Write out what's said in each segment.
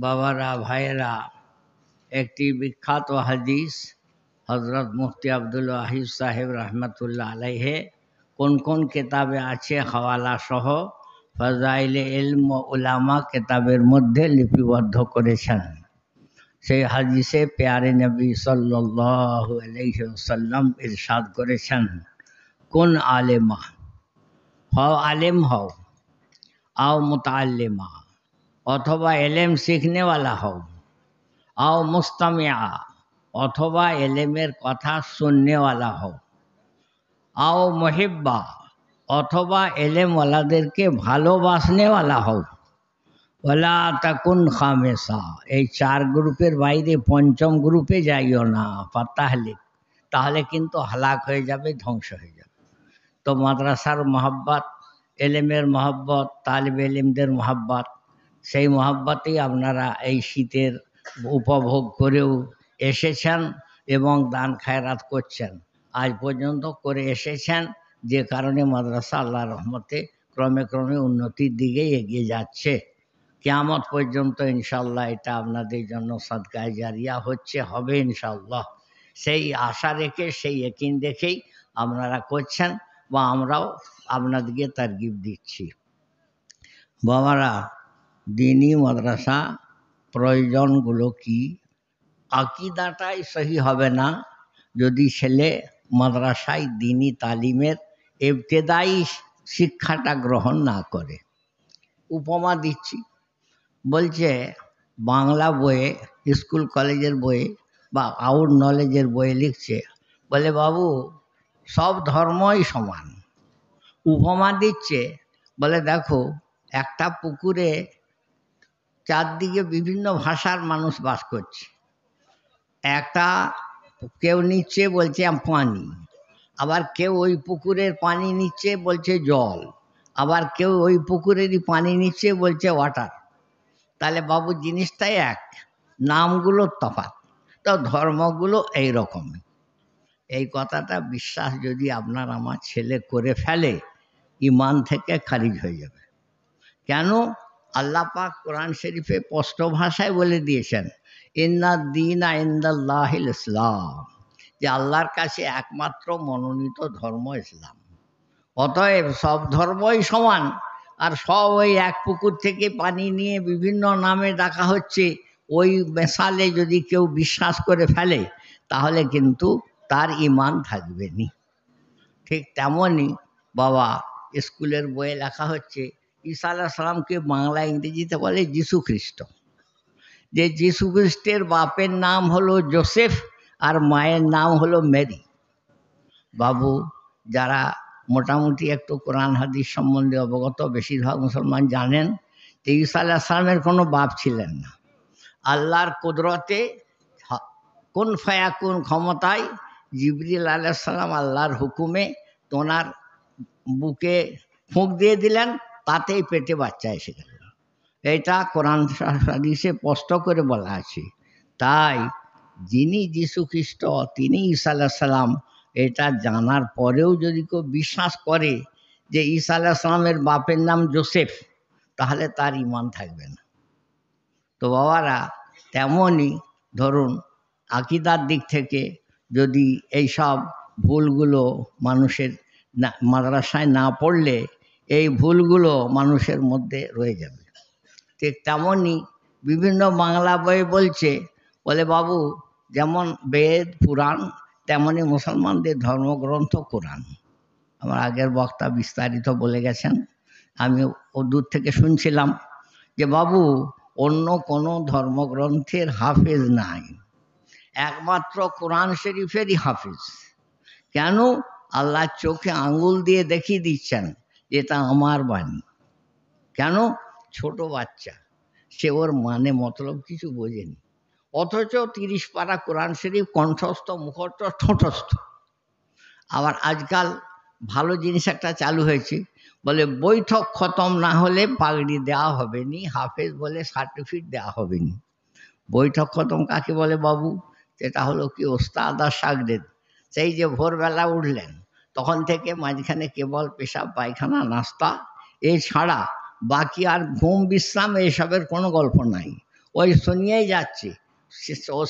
বাবারা ভাইয়েরা, একটি বিখ্যাত হাদিস হজরত মুফতি আব্দুল ওয়াহিদ সাহেব রহমতুল্লাহ আলাইহে কোন কোন কেতাবে আছে হাওয়ালা সহ ফাজাইলে ইলম ও উলামা কেতাবের মধ্যে লিপিবদ্ধ করেছেন। সেই হাদিসে প্যারে নবী সাল্লাল্লাহু আলাইহি ওয়াসাল্লাম ইরশাদ করেছেন, কোন আলেমা হও, আলেম হও, आओ मुताल्लिमा अथवा एलेम सीखने वाला हो, आओ मुस्तमिया अथवा एलेमेर कथा सुनने वाला हो, आओ मुहिब्बा अथवा एलेम वालादेरके भालोबासने वाला हो, वला तकुन खामेसा এই চার গ্রুপের বাইরে পঞ্চম গ্রুপে যাইও না, ফাতাহলে তাহলে কিন্তু হালাক হয়ে যাবে, ধ্বংস হয়ে যাবে। তো মাদ্রাসার মহব্বত, এলেমের মহব্বত, তালিব এলিমদের মহব্বত, সেই মহব্বতেই আপনারা এই শীতের উপভোগ করেও এসেছেন এবং দান খায়রাত করছেন, আজ পর্যন্ত করে এসেছেন, যে কারণে মাদ্রাসা আল্লাহর রহমতে ক্রমে ক্রমে উন্নতির দিকে এগিয়ে যাচ্ছে। কিয়ামত পর্যন্ত ইনশাআল্লাহ এটা আপনাদের জন্য সাদকায়ে জারিয়া হচ্ছে, হবে ইনশাআল্লাহ। সেই আশা রেখে, সেই ইয়াকিন দেখেই আপনারা করছেন বা আমরাও আপনাদেরকে তারগিব দিচ্ছি। বাবারা, দিনী মাদ্রাসা প্রয়োজনগুলো কি? আকিদাটাই সহি হবে না যদি ছেলে মাদ্রাসায় দিনী তালিমের ইবতেদায়ী শিক্ষাটা গ্রহণ না করে। উপমা দিচ্ছি, বলছে বাংলা বইয়ে, স্কুল কলেজের বইয়ে বা আউট নলেজের বইয়ে লিখছে, বলে বাবু সব ধর্মই সমান। উপমা দিচ্ছে, বলে দেখো একটা পুকুরে চারদিকে বিভিন্ন ভাষার মানুষ বাস করছে। একটা কেউ নিচ্ছে বলছে পানি, আবার কেউ ওই পুকুরের পানি নিচ্ছে বলছে জল, আবার কেউ ওই পুকুরেরই পানি নিচ্ছে বলছে ওয়াটার। তাহলে বাবু জিনিসটাই এক, নামগুলো তফাৎ, তো ধর্মগুলো এই রকমই। এই কথাটা বিশ্বাস যদি আপনার আমার ছেলে করে ফেলে, ইমান থেকে খারিজ হয়ে যাবে। কেন? আল্লাহ পাক কোরআন শরীফে স্পষ্ট ভাষায় বলে দিয়েছেন, ইন্না দীনা ইনদাল্লাহিল ইসলাম, যে আল্লাহর কাছে একমাত্র মনোনীত ধর্ম ইসলাম। অতএব সব ধর্মই সমান, আর সব ওই এক পুকুর থেকে পানি নিয়ে বিভিন্ন নামে ডাকা হচ্ছে, ওই মেশালে যদি কেউ বিশ্বাস করে ফেলে তাহলে কিন্তু তার ইমান থাকবে নি। ঠিক তেমনই বাবা স্কুলের বইয়ে লেখা হচ্ছে, ঈসা আলাইহিস সালামকে বাংলা ইংরেজিতে বলে যিশু খ্রিস্ট। যে যিশু খ্রিস্টের বাপের নাম হলো জোসেফ আর মায়ের নাম হলো মেরি। বাবু যারা মোটামুটি একটু কোরআন হাদিস সম্বন্ধে অবগত, বেশিরভাগ মুসলমান জানেন যে ঈসা আলাইহিস সালামের কোনো বাপ ছিলেন না। আল্লাহর কুদরতে কোন ফায়াকুন ক্ষমতায় জিবরিল আলাইহিস সালাম আল্লাহর হুকুমে তোনার বুকে ফুঁক দিয়ে দিলেন, তাতেই পেটে বাচ্চা এসে গেল। এটা কোরআন হাদিসে স্পষ্ট করে বলা আছে। তাই যিনি যিশু খ্রিস্ট, তিনি ঈসা আলাইহিস সালাম, এটা জানার পরেও যদি কেউ বিশ্বাস করে যে ঈসা আলাইহিস সালামের বাপের নাম জোসেফ, তাহলে তার ইমান থাকবে না। তো বাবারা, তেমনই ধরুন আকিদার দিক থেকে যদি এইসব ভুলগুলো মানুষের মাদ্রাসায় না পড়লে এই ভুলগুলো মানুষের মধ্যে রয়ে যাবে। ঠিক তেমনই বিভিন্ন বাংলা বই বলছে, বলে বাবু যেমন বেদ পুরাণ তেমনই মুসলমানদের ধর্মগ্রন্থ কোরআন। আমার আগের বক্তা বিস্তারিত বলে গেছেন, আমি ও দূর থেকে শুনছিলাম যে বাবু অন্য কোনো ধর্মগ্রন্থের হাফেজ নাই, একমাত্র কোরআন শরীফেরই হাফেজ। কেন? আল্লাহ চোখে আঙ্গুল দিয়ে দেখিয়ে দিচ্ছেন এটা আমার বাণী। কেন? ছোট বাচ্চা, সে ওর মানে মতলব কিছু বোঝেনি, অথচ 30 পারা কোরআন শরীফ কণ্ঠস্থ, মুখস্থ, ঠোঁটস্থ। আবার আজকাল ভালো জিনিস একটা চালু হয়েছে, বলে বৈঠক খতম না হলে পাগড়ি দেওয়া হবে নি, হাফেজ বলে সার্টিফিকেট দেওয়া হবে নি। বৈঠক খতম কাকে বলে বাবু? সেটা হলো কি ওস্তাদ আর শাগরেদ। সেই যে ভোরবেলা উঠলেন তখন থেকে মাঝখানে কেবল পেশাব পায়খানা নাস্তা এছাড়া বাকি আর ঘুম বিশ্রাম এসবের কোনো গল্প নাই। ওই শুনিয়েই যাচ্ছে, ও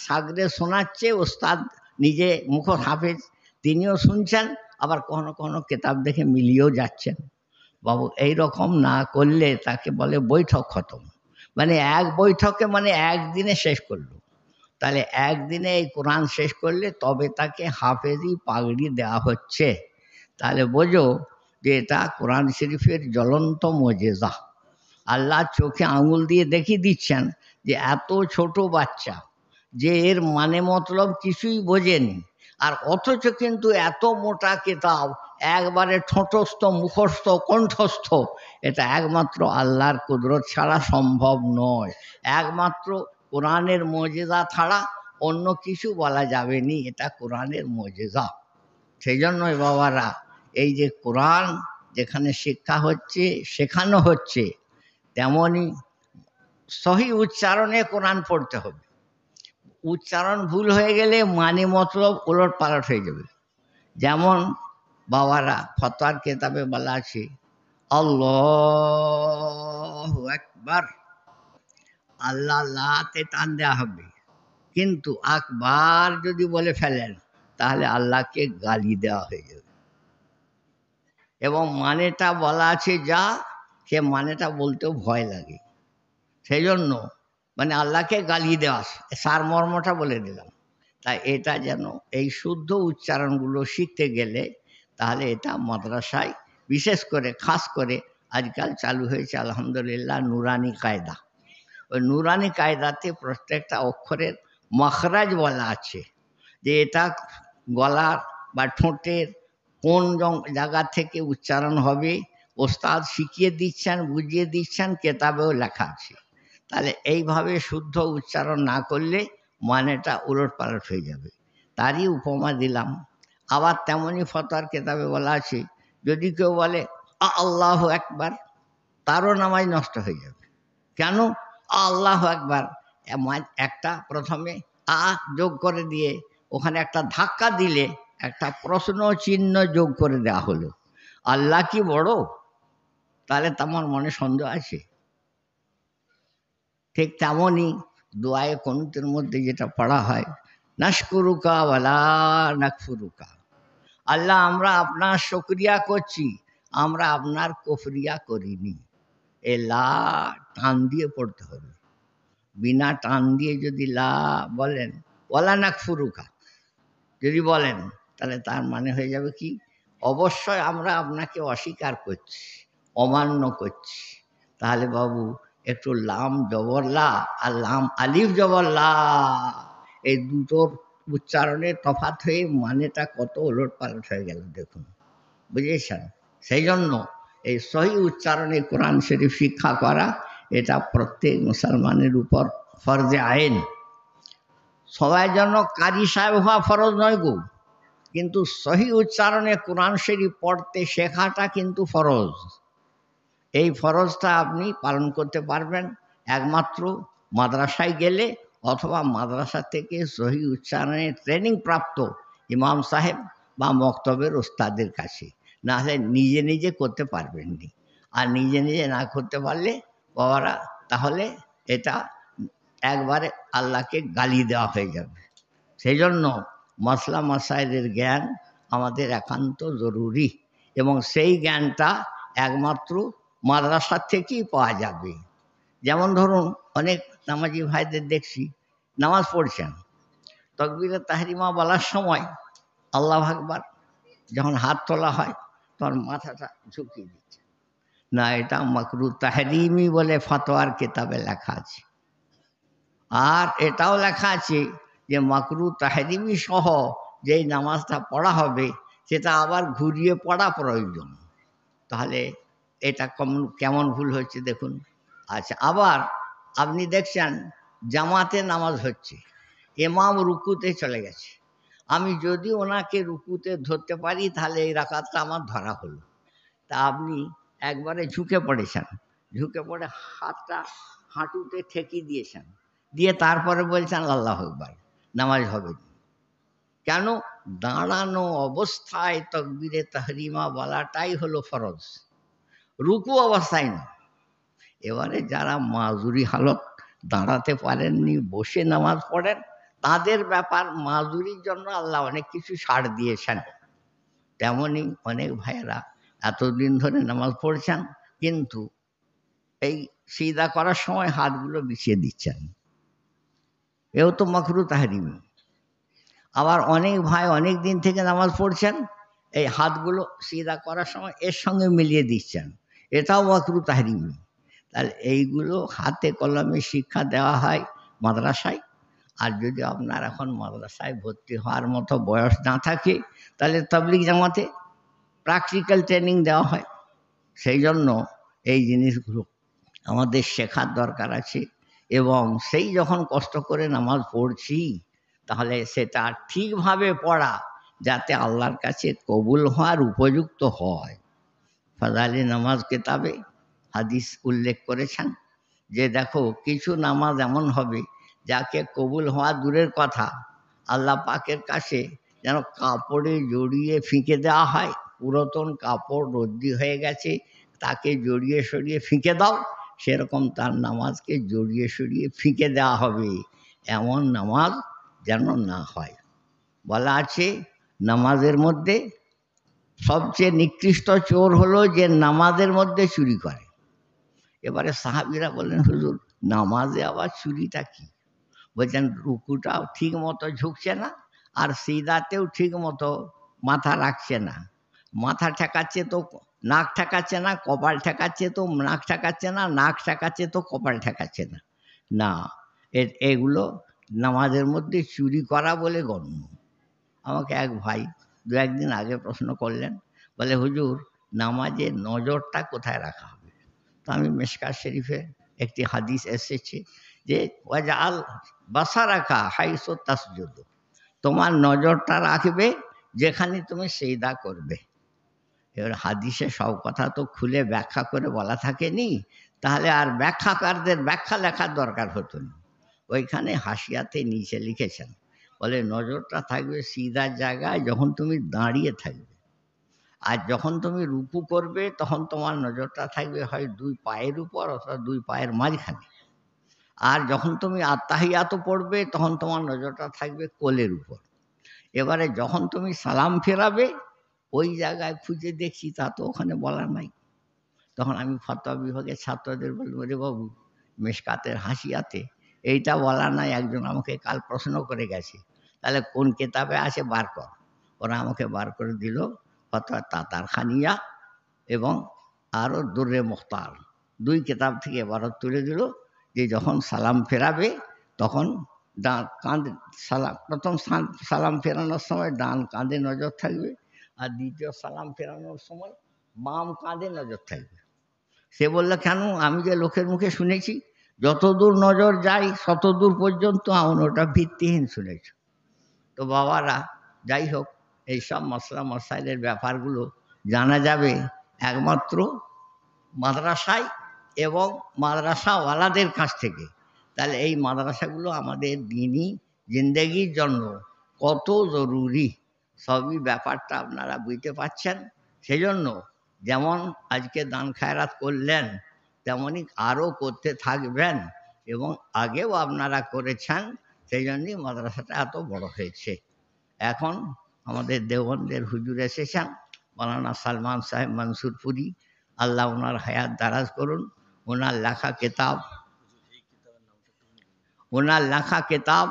সাগরে শোনাচ্ছে, ওস্তাদ নিজে মুখর হাফেজ তিনিও শুনছেন, আবার কখনো কখনো কেতাব দেখে মিলিয়েও যাচ্ছেন। বাবু এই রকম না করলে তাকে বলে বৈঠক খতম, মানে এক বৈঠকে মানে একদিনে শেষ করলো। তাহলে একদিনে এই কোরআন শেষ করলে তবে তাকে হাফেজি পাগড়ি দেওয়া হচ্ছে। তাহলে বোঝো যে এটা কোরআন শরীফের জ্বলন্ত মজেজা। আল্লাহ চোখে আঙুল দিয়ে দেখিয়ে দিচ্ছেন যে এত ছোট বাচ্চা যে এর মানে মতলব কিছুই বোঝেনি, আর অথচ কিন্তু এত মোটা কিতাব একবারে ঠোঁটস্থ মুখস্থ কণ্ঠস্থ, এটা একমাত্র আল্লাহর কুদরত ছাড়া সম্ভব নয়। একমাত্র কোরআনের মজেজা ছাড়া অন্য কিছু বলা যাবে নি, এটা কোরআনের মজেজা। সেই জন্যই বাবারা এই যে কোরআন যেখানে শিক্ষা হচ্ছে শেখানো হচ্ছে, তেমনই সহি উচ্চারণে কোরআন পড়তে হবে। উচ্চারণ ভুল হয়ে গেলে মানে মতলব ওলট পালট হয়ে যাবে। যেমন বাবারা ফতোয়ার কেতাবে বলা আছে আল্লাহু আকবার, আল্লাহ লাতে টান দেওয়া হবে, কিন্তু আকবার যদি বলে ফেলেন তাহলে আল্লাহকে গালি দেওয়া হয়ে যাবে। এবং মানেটা বলা আছে যা, সে মানেটা বলতেও ভয় লাগে। সেই জন্য মানে আল্লাহকে গালি দেওয়া, সারমর্মটা বলে দিলাম। তাই এটা যেন এই শুদ্ধ উচ্চারণগুলো শিখতে গেলে তাহলে এটা মাদ্রাসায় বিশেষ করে খাস করে আজকাল চালু হয়েছে আলহামদুলিল্লাহ নুরানি কায়দা। ওই নুরানি কায়দাতে প্রত্যেকটা অক্ষরের মখরাজ বলা আছে, যে এটা গলার বা ঠোঁটের কোন জায়গা থেকে উচ্চারণ হবে, ওস্তাদ শিখিয়ে দিচ্ছেন, বুঝিয়ে দিচ্ছেন, কেতাবেও লেখা আছে। তাহলে এইভাবে শুদ্ধ উচ্চারণ না করলে মানেটা উলট পালট হয়ে যাবে। তারই উপমা দিলাম। আবার তেমনই ফতোয়ার কেতাবে বলা আছে যদি কেউ বলে আল্লাহ একবার, তারও নামাজ নষ্ট হয়ে যাবে। কেন? আল্লাহ একবার একটা প্রথমে যোগ করে দিয়ে ওখানে একটা ধাক্কা দিলে একটা প্রশ্ন চিহ্ন যোগ করে দেওয়া হলো, আল্লাহ কি বড়? তাহলে তোমার মনে সন্দেহ আছে। ঠিক তেমনই দোয়ায়ে কুনুতের মধ্যে যেটা পড়া হয় নাশকুরুকা ওয়ালা নাকফুরুকা, আল্লাহ আমরা আপনার শুকরিয়া করছি, আমরা আপনার কুফরিয়া করিনি। এ লা টান দিয়ে পড়তে হবে। বিনা টান দিয়ে যদি লা বলেন ওয়ালা নাকফুরুকা যদি বলেন তাহলে তার মানে হয়ে যাবে কি, অবশ্যই আমরা আপনাকে অস্বীকার করছি, অমান্য করছি। তাহলে বাবু একটু লাম জবর লা আর লাম আলিফ জবর লা, এই দুটোর উচ্চারণের তফাৎ হয়ে মানেটা কত ওলট পালট হয়ে গেল দেখুন, বুঝেছেন? সেই জন্য এই সহি উচ্চারণে কোরআন শরীফ শিক্ষা করা এটা প্রত্যেক মুসলমানের উপর ফরজে আইন। সবাই জন্য কারি সাহেব হওয়া ফরজ নয় গো, কিন্তু সহি উচ্চারণে কোরআন শরীফ পড়তে শেখাটা কিন্তু ফরজ। এই ফরজটা আপনি পালন করতে পারবেন একমাত্র মাদ্রাসায় গেলে, অথবা মাদ্রাসা থেকে সহি উচ্চারণের ট্রেনিং প্রাপ্ত ইমাম সাহেব বা মক্তবের ওস্তাদের কাছে, না হলে নিজে নিজে করতে পারবেন নি। আর নিজে নিজে না করতে পারলে বাবারা তাহলে এটা একবারে আল্লাহকে গালি দেওয়া হয়ে যাবে। সেই জন্য মশলা মাসাইলের জ্ঞান আমাদের একান্ত জরুরি, এবং সেই জ্ঞানটা একমাত্র মাদ্রাসা থেকেই পাওয়া যাবে। যেমন ধরুন অনেক নামাজি ভাইদের দেখছি নামাজ পড়ছেন, তাকবীরে তাহরিমা বলার সময় আল্লাহু আকবার যখন হাত তোলা হয় তখন মাথাটা ঝুঁকিয়ে দিচ্ছে। না, এটা মাকরু তাহরিমি বলে ফতোয়ার কিতাবে লেখা আছে। আর এটাও লেখা আছে যে মাকরু তাহরিমি সহ যেই নামাজটা পড়া হবে সেটা আবার ঘুরিয়ে পড়া প্রয়োজন। তাহলে এটা কেমন ভুল হচ্ছে দেখুন। আচ্ছা, আবার আপনি দেখছেন জামাতে নামাজ হচ্ছে, ইমাম রুকুতে চলে গেছে, আমি যদি ওনাকে রুকুতে ধরতে পারি তাহলে এই রাকাতটা আমার ধরা হলো। তা আপনি একবারে ঝুঁকে পড়েছেন, ঝুঁকে পড়ে হাতটা হাঁটুতে ঠেকিয়ে দিয়েছেন, দিয়ে তারপরে বলছেন আল্লাহু আকবার, নামাজ হবে না। কেন? দাঁড়ানো অবস্থায় তাকবীরে তাহরিমা বলাটাই হলো ফরজ, রুকু অবস্থায় না। এবারে যারা মাজুরি হালত দাঁড়াতে পারেননি, বসে নামাজ পড়েন, তাদের ব্যাপার মাজুরির জন্য আল্লাহ অনেক কিছু ছাড় দিয়েছেন। তেমনই অনেক ভাইয়েরা এতদিন ধরে নামাজ পড়ছেন, কিন্তু এই সিজদা করার সময় হাতগুলো বিছিয়ে দিচ্ছেন, এও তো মাকরু তাহরিমি। আবার অনেক ভাই অনেক দিন থেকে নামাজ পড়ছেন, এই হাতগুলো সিজদা করার সময় এর সঙ্গে মিলিয়ে দিচ্ছেন, এটাও মাকরু তাহরিমি। তাহলে এইগুলো হাতে কলমে শিক্ষা দেওয়া হয় মাদ্রাসায়। আর যদি আপনার এখন মাদ্রাসায় ভর্তি হওয়ার মতো বয়স না থাকে, তাহলে তাবলিগ জামাতে প্র্যাকটিক্যাল ট্রেনিং দেওয়া হয়। সেই জন্য এই জিনিসগুলো আমাদের শেখার দরকার আছে। এবং সেই যখন কষ্ট করে নামাজ পড়ছি, তাহলে সেটা ঠিকভাবে পড়া, যাতে আল্লাহর কাছে কবুল হওয়ার উপযুক্ত হয়। ফাজাইলে নামাজ কিতাবে হাদিস উল্লেখ করেছেন যে দেখো, কিছু নামাজ এমন হবে যাকে কবুল হওয়া দূরের কথা, আল্লাহ পাকের কাছে যেন কাপড়ে জড়িয়ে ফিকে দেওয়া হয়। পুরাতন কাপড় রদ্দি হয়ে গেছে, তাকে জড়িয়ে সরিয়ে ফিকে দাও, সেরকম তার নামাজকে জড়িয়ে সরিয়ে ফিকে দেওয়া হবে। এমন নামাজ যেন না হয়। বলা আছে নামাজের মধ্যে সবচেয়ে নিকৃষ্ট চোর হলো যে নামাজের মধ্যে চুরি করে। এবারে সাহাবীরা বললেন, হুজুর নামাজে আবার চুরিটা কি? বলছেন রুকুটাও ঠিক মতো ঝুঁকছে না, আর সিজদাতেও ঠিক মতো মাথা রাখছে না। মাথা ঠেকাচ্ছে তো নাক ঠেকাচ্ছে না, কপাল ঠেকাচ্ছে তো নাক ঠেকাচ্ছে না, নাক ঠেকাচ্ছে তো কপাল ঠেকাচ্ছে না। না, এগুলো নামাজের মধ্যে চুরি করা বলে গণ্য। আমাকে এক ভাই দু একদিন আগে প্রশ্ন করলেন, বলে হুজুর নামাজে নজরটা কোথায় রাখা হবে? তো আমি মিশকাত শরীফে একটি হাদিস এসেছে যে ওয়াজআল বাসারাকা হাইসু তাসজুদ, তোমার নজরটা রাখবে যেখানে তুমি সিজদা করবে। এবার হাদিসে সব কথা তো খুলে ব্যাখ্যা করে বলা থাকেনি, তাহলে আর ব্যাখ্যাকারদের ব্যাখ্যা লেখার দরকার হতো না। ওইখানে হাসিয়াতে নিচে লিখেছেন, বলে নজরটা থাকবে সিজদার জায়গায় যখন তুমি দাঁড়িয়ে থাকবে, আর যখন তুমি রুকু করবে তখন তোমার নজরটা থাকবে হয় দুই পায়ের উপর অথবা দুই পায়ের মাঝখানে, আর যখন তুমি আত্তাহিয়াত পড়বে তখন তোমার নজরটা থাকবে কোলের উপর। এবারে যখন তুমি সালাম ফেরাবে ওই জায়গায় খুঁজে দেখছি তা তো ওখানে বলা নাই। তখন আমি ফতোয়া বিভাগের ছাত্রদের বলবো, রে বাবু মিশকাতের হাসিয়াতে এইটা বলা নাই, একজন আমাকে কাল প্রশ্ন করে গেছে, তাহলে কোন কিতাবে আছে বার কর। ওরা আমাকে বার করে দিল ফতোয়া তাতার খানিয়া এবং আরও দুর্রে মুখতার, দুই কিতাব থেকে এবারত তুলে দিল যে যখন সালাম ফেরাবে তখন ডান কাঁধে প্রথম সালাম ফেরানোর সময় ডান কাঁধে নজর থাকবে, আর দ্বিতীয় সালাম ফেরানোর সময় বাম কাঁধে নজর থাকবে। সে বলল কেন? আমি যে লোকের মুখে শুনেছি যতদূর নজর যায় ততদূর পর্যন্ত, আমার ওটা ভিত্তিহীন শুনেছ। তো বাবারা, যাই হোক, এইসব মশলা মশাইলের ব্যাপারগুলো জানা যাবে একমাত্র মাদ্রাসায় এবং মাদ্রাসাওয়ালাদের কাছ থেকে। তাহলে এই মাদ্রাসাগুলো আমাদের দিনই জিন্দেগির জন্য কত জরুরি, সবই ব্যাপারটা আপনারা বুঝতে পারছেন। সেজন্য যেমন আজকে দান খায়রাত করলেন, তেমনই আরও করতে থাকবেন, এবং আগেও আপনারা করেছেন, সেই জন্যই মাদ্রাসাটা এত বড় হয়েছে। এখন আমাদের দেওবন্দের হুজুর এসেছেন মাওলানা সালমান সাহেব মনসুরপুরি, আল্লাহ ওনার হায়াত দারাজ করুন। ওনার লেখা কেতাব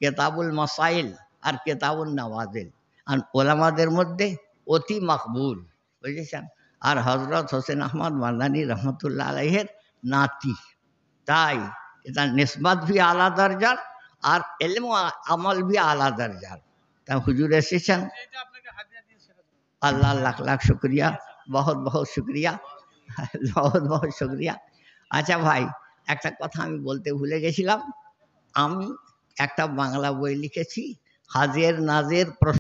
কেতাবুল মাসাইল আর কেতাবুল নওয়াজিল, আর ওলামাদের মধ্যে অতি মকবুল, বুঝেছেন। আর হজরত হোসেন আহমদ মাদানী রহমতুল্লাহ আলাইহের নাতি, তাই এটা নিসবত ভি আলা দরজার আর ইলম আমল ভি আলা দরজার। তা হুজুর এসেছেন, আল্লাহ লাখ লাখ শুক্রিয়া, বহুত বহুত শুক্রিয়া, বহুত বহুত শুক্রিয়া। আচ্ছা ভাই, একটা কথা আমি বলতে ভুলে গেছিলাম। আমি একটা বাংলা বই লিখেছি, হাজের নাজের